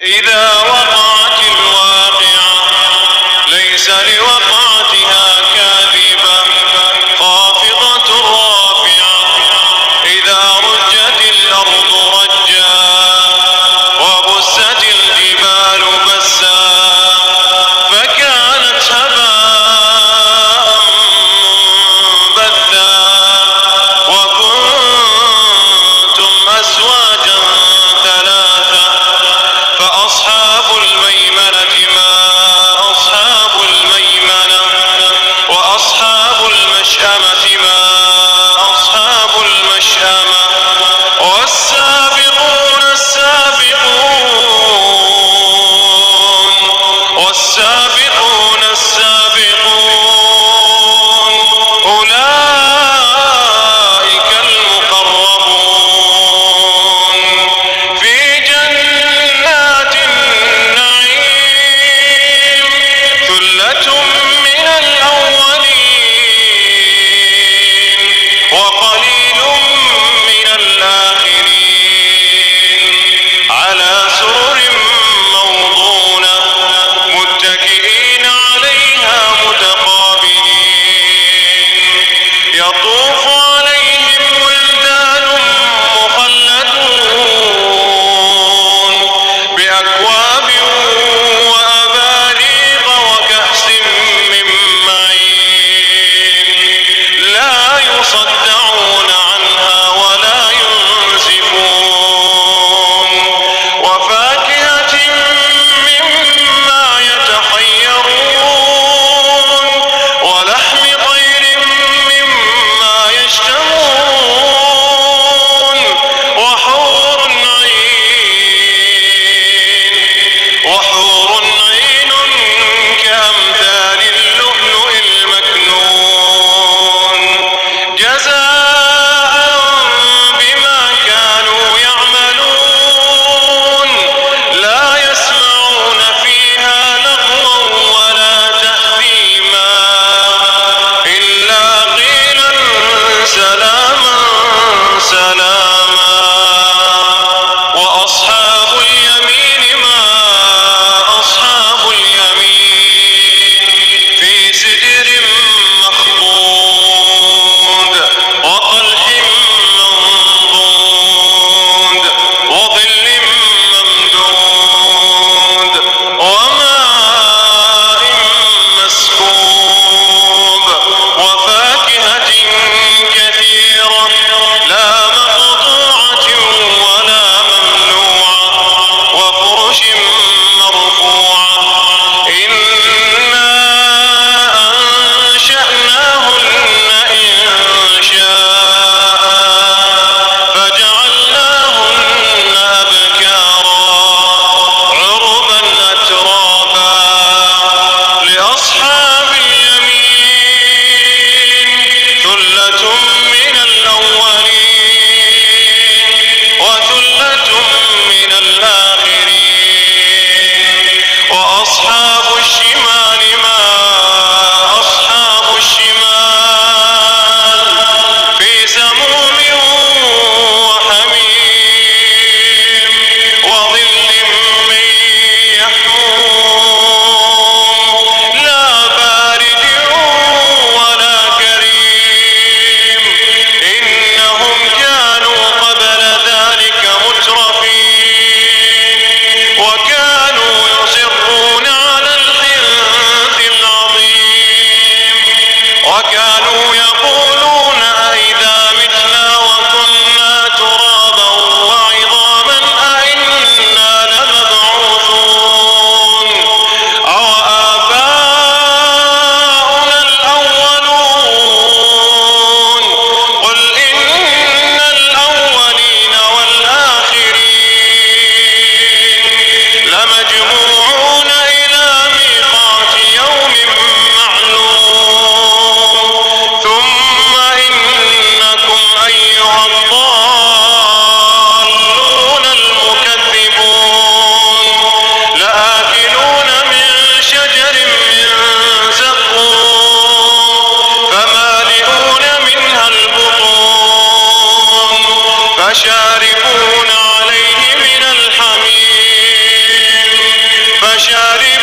إذا وقعت الواقعة ليس لوقعتها كاذبة خافضة رافعة إذا رجت الأرض رجا وبست الجبال بسا فكانت هباء منبثا وكنتم أزواجا ثلاثة فأصحاب الميمنة ما أصحاب الميمنة وأصحاب المشأمة ما أصحاب المشأمة والسابقون السابقون أولئك المقربون في جنات النعيم ثلة من الأولين وقليل من الآخرين على سرر موضونة متكئين عليها متقابلين يطوف عليهم ولدان مخلدون بأكواب وأباريق وكأس من معين لا يصدعون عنها ولا ينزفون وفاكهة مما يتحيرون ولحم طير مما يشتهون وحور عين كأمثال اللؤلؤ المكنون جزاء بما كانوا يعملون لا يسمعون فيها لغوا ولا تأثيما إلا قيلا سلاما سلاما وأصحاب اليمين ما أصحاب اليمين في سدر مخضود وطلح منضود وظل ممدود وماء مسكوب وفاكهة كثيرة لا مقطوعة ولا ممنوعة وفرش مرفوعة إنا أنشأناهن إنشاء فجعلناهن أبكارا عربا أترابا لأصحاب اليمين ثلة من الأولين وثلة من الآخرين فشاربون